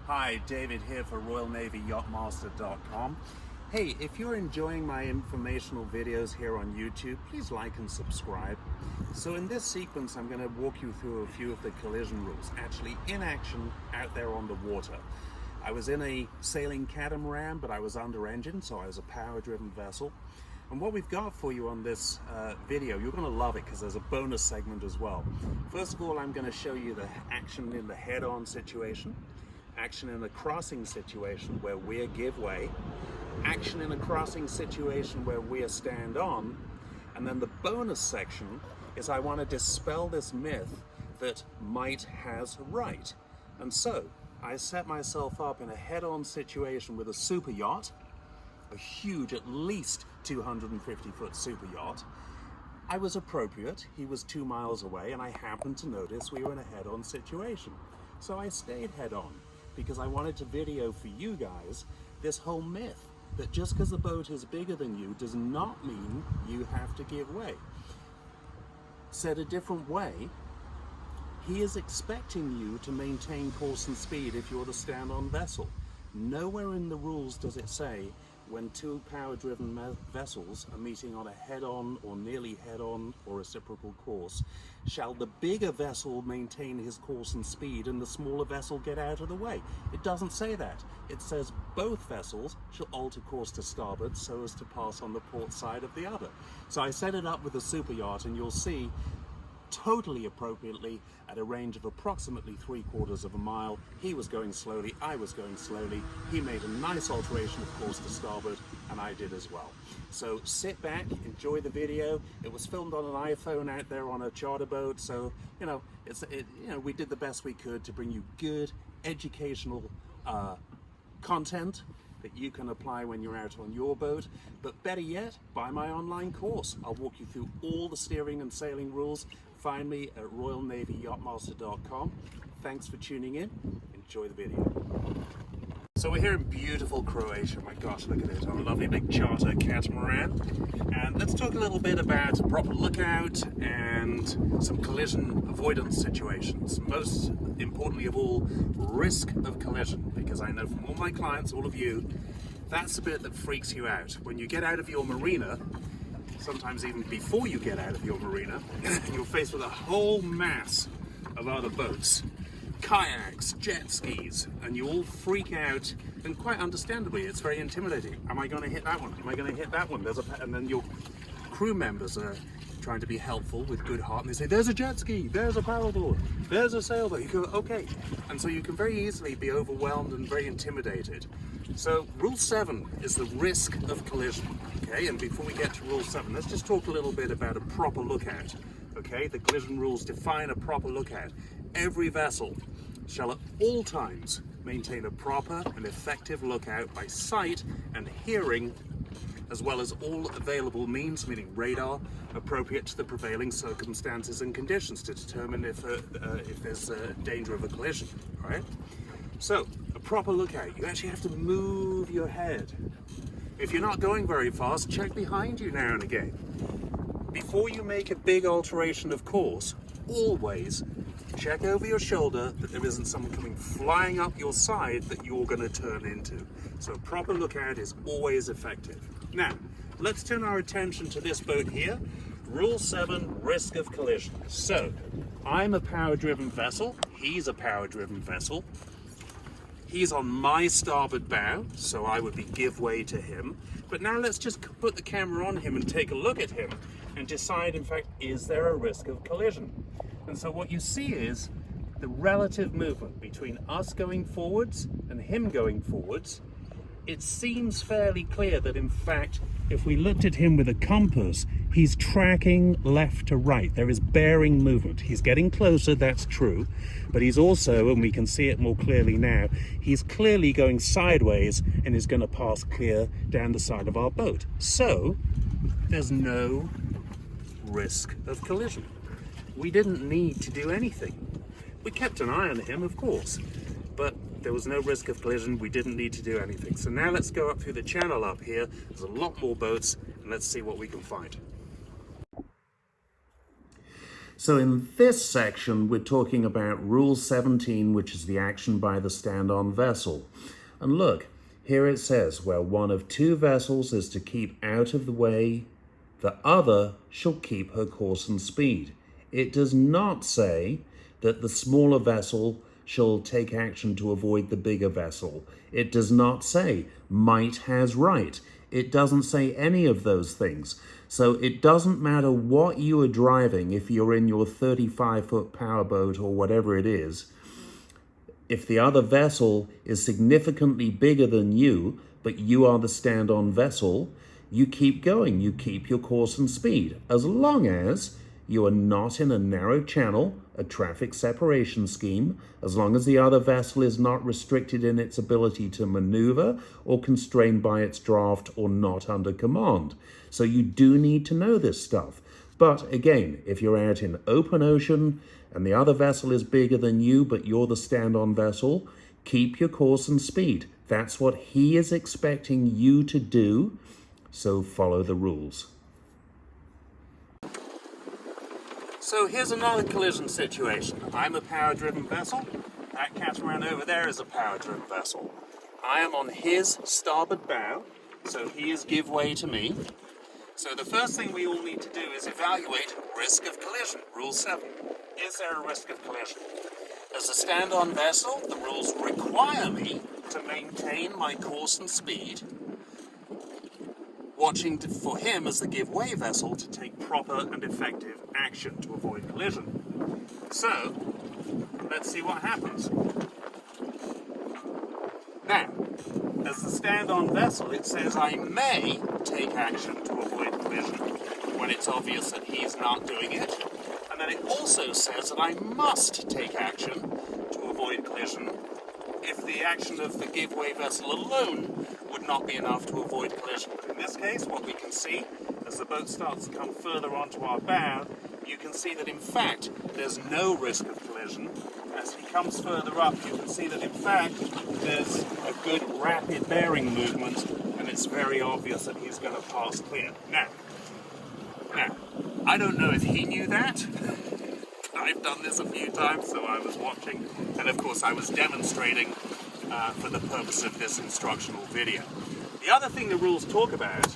Hi, David here for RoyalNavyYachtmaster.com. Hey, if you're enjoying my informational videos here on YouTube, please like and subscribe. So in this sequence, I'm going to walk you through a few of the collision rules, actually in action out there on the water. I was in a sailing catamaran, but I was under engine, so I was a power-driven vessel. And what we've got for you on this video, you're going to love it because there's a bonus segment as well. First of all, I'm going to show you the action in the head-on situation, action in a crossing situation where we're give way, action in a crossing situation where we're stand on, and then the bonus section is I want to dispel this myth that might has right. And so I set myself up in a head-on situation with a super yacht, a huge, at least 250-foot super yacht. I was appropriate, he was 2 miles away, and I happened to notice we were in a head-on situation. So I stayed head-on, because I wanted to video for you guys this whole myth that just because the boat is bigger than you does not mean you have to give way. Said a different way, he is expecting you to maintain course and speed if you're the stand-on vessel. Nowhere in the rules does it say when two power-driven vessels are meeting on a head-on or nearly head-on or reciprocal course, shall the bigger vessel maintain his course and speed and the smaller vessel get out of the way. It doesn't say that. It says both vessels shall alter course to starboard so as to pass on the port side of the other. So I set it up with a super yacht, and you'll see totally appropriately at a range of approximately 3/4 of a mile. He was going slowly, I was going slowly. He made a nice alteration of course to starboard, and I did as well. So sit back, enjoy the video. It was filmed on an iPhone out there on a charter boat, so we did the best we could to bring you good educational content that you can apply when you're out on your boat. But better yet, buy my online course. I'll walk you through all the steering and sailing rules. Find me at RoyalNavyYachtmaster.com. Thanks for tuning in. Enjoy the video. So we're here in beautiful Croatia. My gosh, look at it. On a lovely big charter catamaran. And let's talk a little bit about a proper lookout and some collision avoidance situations. Most importantly of all, risk of collision. Because I know from all my clients, all of you, that's the bit that freaks you out. When you get out of your marina, sometimes even before you get out of your marina, you're faced with a whole mass of other boats, kayaks, jet skis, and you all freak out, and quite understandably, it's very intimidating. Am I going to hit that one? Am I going to hit that one? And then your crew members are trying to be helpful with good heart, and they say, there's a jet ski, there's a paddleboard, there's a sailboat. You go, okay. And so you can very easily be overwhelmed and very intimidated. So rule 7 is the risk of collision, okay? And before we get to rule 7, let's just talk a little bit about a proper lookout, okay? The collision rules define a proper lookout. Every vessel shall at all times maintain a proper and effective lookout by sight and hearing, as well as all available means, meaning radar, appropriate to the prevailing circumstances and conditions to determine if there's a danger of a collision, all right? So, a proper lookout, you actually have to move your head. If you're not going very fast, check behind you now and again. Before you make a big alteration of course, always check over your shoulder that there isn't someone coming flying up your side that you're going to turn into. So a proper lookout is always effective. Now, let's turn our attention to this boat here. Rule 7, risk of collision. So, I'm a power-driven vessel, he's a power-driven vessel. He's on my starboard bow, so I would be give way to him. But now let's just put the camera on him and take a look at him and decide, in fact, is there a risk of collision? And so what you see is the relative movement between us going forwards and him going forwards. It seems fairly clear that, in fact, if we looked at him with a compass, he's tracking left to right. There is bearing movement. He's getting closer, that's true, but he's also, and we can see it more clearly now, he's clearly going sideways and is going to pass clear down the side of our boat. So, there's no risk of collision. We didn't need to do anything. We kept an eye on him, of course, but there was no risk of collision. We didn't need to do anything. So now let's go up through the channel up here. There's a lot more boats, and let's see what we can find. So in this section, we're talking about Rule 17, which is the action by the stand-on vessel. And look, here it says, where one of two vessels is to keep out of the way, the other shall keep her course and speed. It does not say that the smaller vessel shall take action to avoid the bigger vessel. It does not say might has right. It doesn't say any of those things. So it doesn't matter what you are driving, if you're in your 35-foot powerboat or whatever it is, if the other vessel is significantly bigger than you, but you are the stand-on vessel, you keep going, you keep your course and speed, as long as you are not in a narrow channel, a traffic separation scheme, as long as the other vessel is not restricted in its ability to maneuver or constrained by its draft or not under command. So you do need to know this stuff. But again, if you're out in open ocean and the other vessel is bigger than you, but you're the stand-on vessel, keep your course and speed. That's what he is expecting you to do, so follow the rules. So here's another collision situation. I'm a power-driven vessel. That catamaran over there is a power-driven vessel. I am on his starboard bow, so he is give way to me. So the first thing we all need to do is evaluate risk of collision, Rule 7. Is there a risk of collision? As a stand-on vessel, the rules require me to maintain my course and speed, watching for him as the give-way vessel to take proper and effective action to avoid collision. So, let's see what happens. Now, as the stand-on vessel, it says I may take action to avoid collision when it's obvious that he's not doing it. And then it also says that I must take action to avoid collision if the action of the give-way vessel alone would not be enough to avoid collision. But in this case, what we can see, as the boat starts to come further onto our bow, you can see that in fact there's no risk of collision. As he comes further up, you can see that in fact there's a good rapid bearing movement, and it's very obvious that he's going to pass clear. Now, I don't know if he knew that. I've done this a few times, so I was watching, and of course I was demonstrating for the purpose of this instructional video. The other thing the rules talk about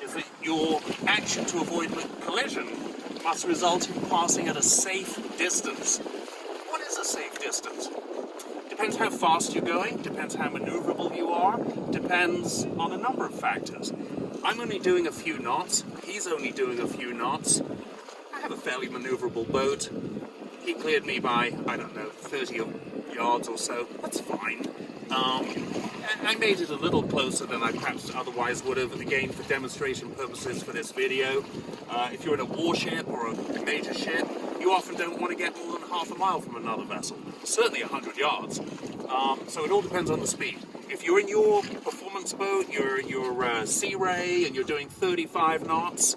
is that your action to avoid collision must result in passing at a safe distance. What is a safe distance? Depends how fast you're going, depends how maneuverable you are, depends on a number of factors. I'm only doing a few knots, he's only doing a few knots. I have a fairly maneuverable boat. He cleared me by, I don't know, 30 yards or so. That's fine. And I made it a little closer than I perhaps otherwise would have, again, for demonstration purposes for this video. If you're in a warship or a major ship, you often don't want to get more than half a mile from another vessel, certainly 100 yards. So it all depends on the speed. If you're in your performance boat, your Sea Ray, and you're doing 35 knots,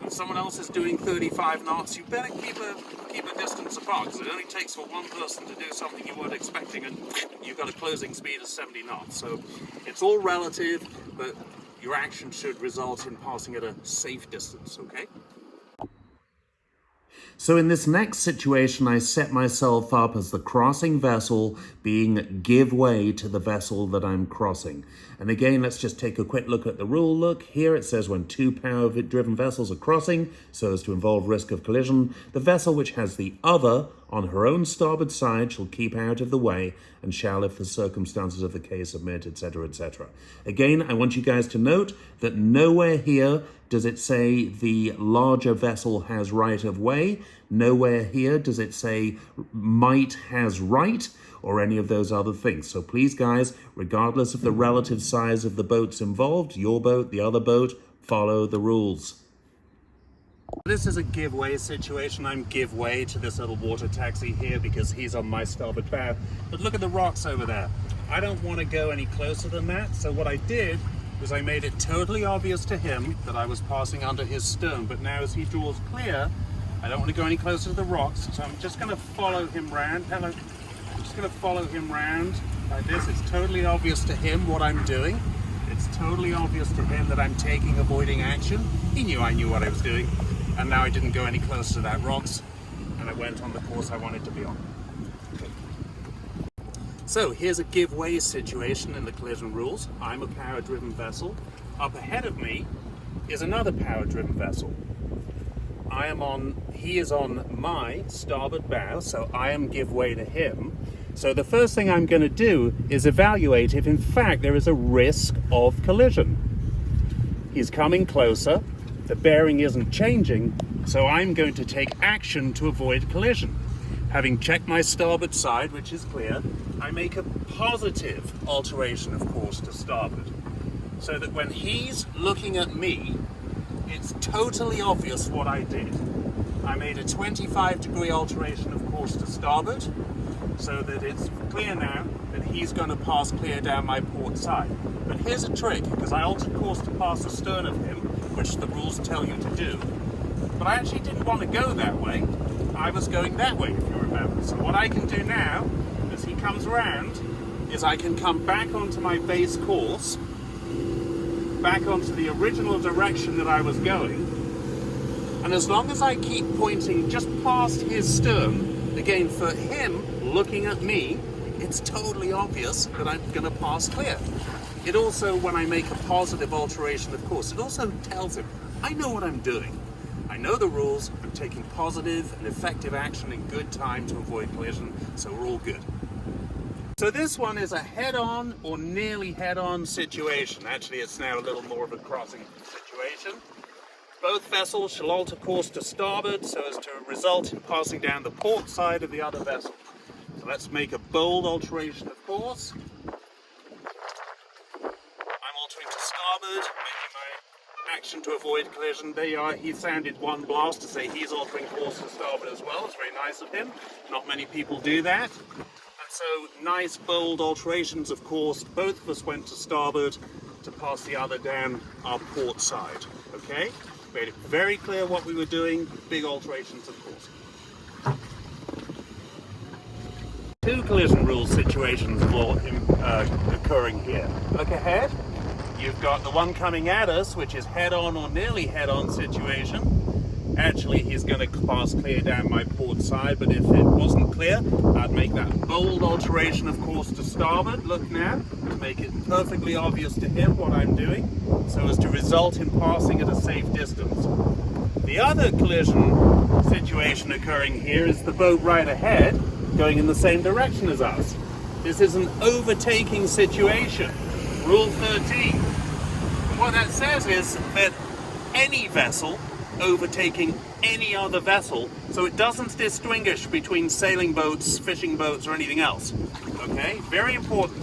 if someone else is doing 35 knots, you better keep a distance apart, because it only takes for one person to do something you weren't expecting, and you've got a closing speed of 70 knots. So it's all relative, but your action should result in passing at a safe distance, okay? So in this next situation, I set myself up as the crossing vessel being give way to the vessel that I'm crossing. And again, let's just take a quick look at the rule. Look, here it says when two power-driven vessels are crossing, so as to involve risk of collision, the vessel which has the other on her own starboard side shall keep out of the way and shall, if the circumstances of the case admit, etc., etc. Again, I want you guys to note that nowhere here does it say the larger vessel has right of way. Nowhere here does it say might has right or any of those other things. So please, guys, regardless of the relative size of the boats involved, your boat, the other boat, follow the rules. This is a give way situation. I'm give way to this little water taxi here because he's on my starboard bow. But look at the rocks over there. I don't want to go any closer than that. So what I did was I made it totally obvious to him that I was passing under his stern. But now as he draws clear, I don't want to go any closer to the rocks. So I'm just going to follow him round. Hello. I'm just going to follow him round like this. It's totally obvious to him what I'm doing. It's totally obvious to him that I'm avoiding action. He knew I knew what I was doing. and now I didn't go any closer to that rocks, and I went on the course I wanted to be on. Okay. So here's a give way situation in the collision rules. I'm a power-driven vessel. Up ahead of me is another power-driven vessel. He is on my starboard bow, so I am give way to him. So the first thing I'm going to do is evaluate if in fact there is a risk of collision. He's coming closer, the bearing isn't changing, so I'm going to take action to avoid collision. Having checked my starboard side, which is clear, I make a positive alteration of course to starboard, so that when he's looking at me, it's totally obvious what I did. I made a 25-degree alteration of course to starboard, so that it's clear now that he's going to pass clear down my port side. But here's a trick, because I altered course to pass astern of him, which the rules tell you to do, but I actually didn't want to go that way. I was going that way, if you remember. So what I can do now, as he comes around, is I can come back onto my base course, back onto the original direction that I was going, and as long as I keep pointing just past his stern, again for him looking at me, it's totally obvious that I'm going to pass clear. It also, when I make a positive alteration of course, it also tells him, I know what I'm doing. I know the rules, I'm taking positive and effective action in good time to avoid collision, so we're all good. So this one is a head-on or nearly head-on situation. Actually, it's now a little more of a crossing situation. Both vessels shall alter course to starboard so as to result in passing down the port side of the other vessel. So let's make a bold alteration of course. I'm altering to starboard, making my action to avoid collision. There you are, he sounded one blast to say he's altering course to starboard as well. It's very nice of him. Not many people do that. And so nice bold alterations of course. Both of us went to starboard to pass the other down our port side. Okay? Made it very clear what we were doing. Big alterations of course. Two collision rule situations occurring here. Look ahead. You've got the one coming at us, which is head-on or nearly head-on situation. Actually, he's going to pass clear down my port side, but if it wasn't clear, I'd make that bold alteration, of course, to starboard. Look now, to make it perfectly obvious to him what I'm doing, so as to result in passing at a safe distance. The other collision situation occurring here is the boat right ahead, going in the same direction as us. This is an overtaking situation. Rule 13. And what that says is that any vessel overtaking any other vessel, so it doesn't distinguish between sailing boats, fishing boats, or anything else. Okay? Very important.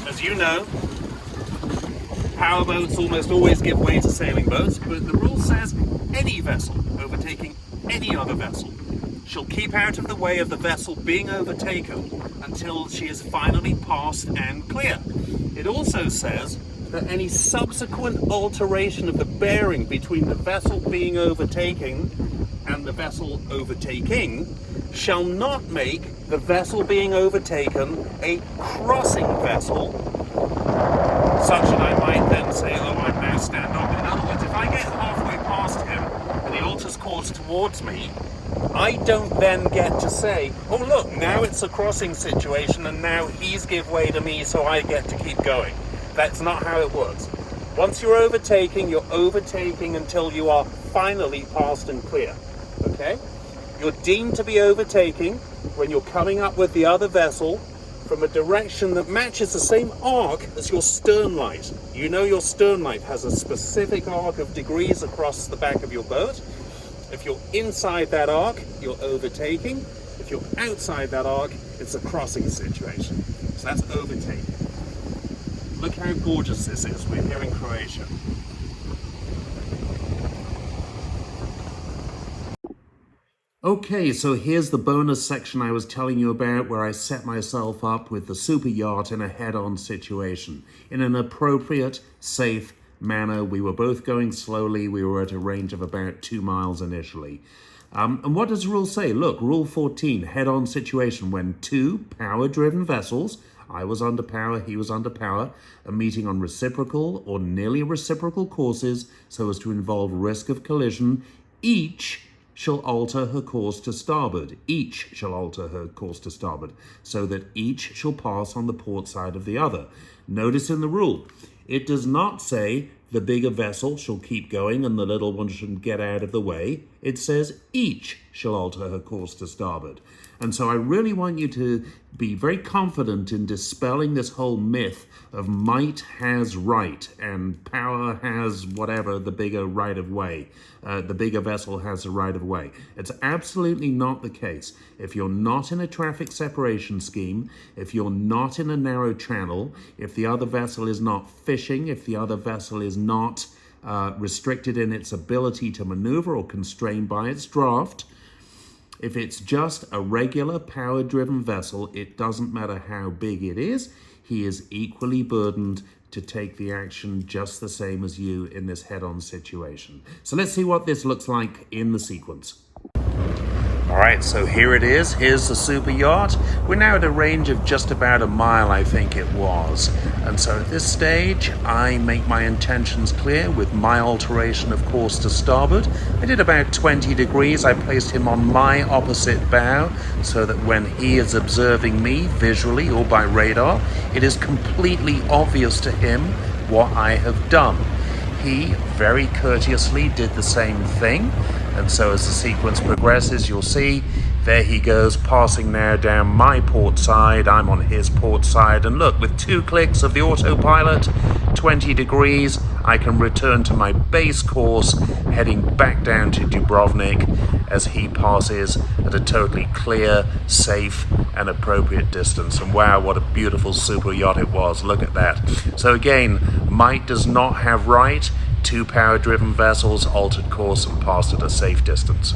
As you know, power boats almost always give way to sailing boats, but the rule says any vessel overtaking any other vessel shall keep out of the way of the vessel being overtaken until she is finally passed and clear. It also says that any subsequent alteration of the bearing between the vessel being overtaken and the vessel overtaking shall not make the vessel being overtaken a crossing vessel, such that I might then say, oh, I'm now standoff. In other words, if I get halfway past him and he alters course towards me, I don't then get to say, oh look, now it's a crossing situation and now he's give way to me so I get to keep going. That's not how it works. Once you're overtaking until you are finally passed and clear. Okay? You're deemed to be overtaking when you're coming up with the other vessel from a direction that matches the same arc as your stern light. You know your stern light has a specific arc of degrees across the back of your boat. If you're inside that arc, you're overtaking. If you're outside that arc, it's a crossing situation. So that's overtaking. Look how gorgeous this is. We're here in Croatia. Okay, so here's the bonus section I was telling you about where I set myself up with the super yacht in a head-on situation. In an appropriate, safe manner. We were both going slowly. We were at a range of about 2 miles initially. And what does the rule say? Look, Rule 14, head-on situation when two power-driven vessels, I was under power, he was under power, are meeting on reciprocal or nearly reciprocal courses so as to involve risk of collision each shall alter her course to starboard. Each shall alter her course to starboard, so that each shall pass on the port side of the other. Notice in the rule, it does not say the bigger vessel shall keep going and the little one should get out of the way. It says each shall alter her course to starboard. And so I really want you to be very confident in dispelling this whole myth of might has right and power has whatever, the bigger right of way. The bigger vessel has a right of way. It's absolutely not the case. If you're not in a traffic separation scheme, if you're not in a narrow channel, if the other vessel is not fishing, if the other vessel is not restricted in its ability to maneuver or constrained by its draft, if it's just a regular power-driven vessel, it doesn't matter how big it is, he is equally burdened to take the action just the same as you in this head-on situation. So let's see what this looks like in the sequence. All right, so here it is. Here's the super yacht. We're now at a range of just about a mile, I think it was. And so at this stage, I make my intentions clear with my alteration of course to starboard. I did about 20 degrees. I placed him on my opposite bow so that when he is observing me visually or by radar, it is completely obvious to him what I have done. He very courteously did the same thing. And so as the sequence progresses, you'll see there he goes, passing now down my port side. I'm on his port side. And look, with 2 clicks of the autopilot, 20 degrees, I can return to my base course, heading back down to Dubrovnik as he passes at a totally clear, safe, and appropriate distance. And wow, what a beautiful super yacht it was. Look at that. So again, might does not have right. 2 power-driven vessels altered course and passed at a safe distance.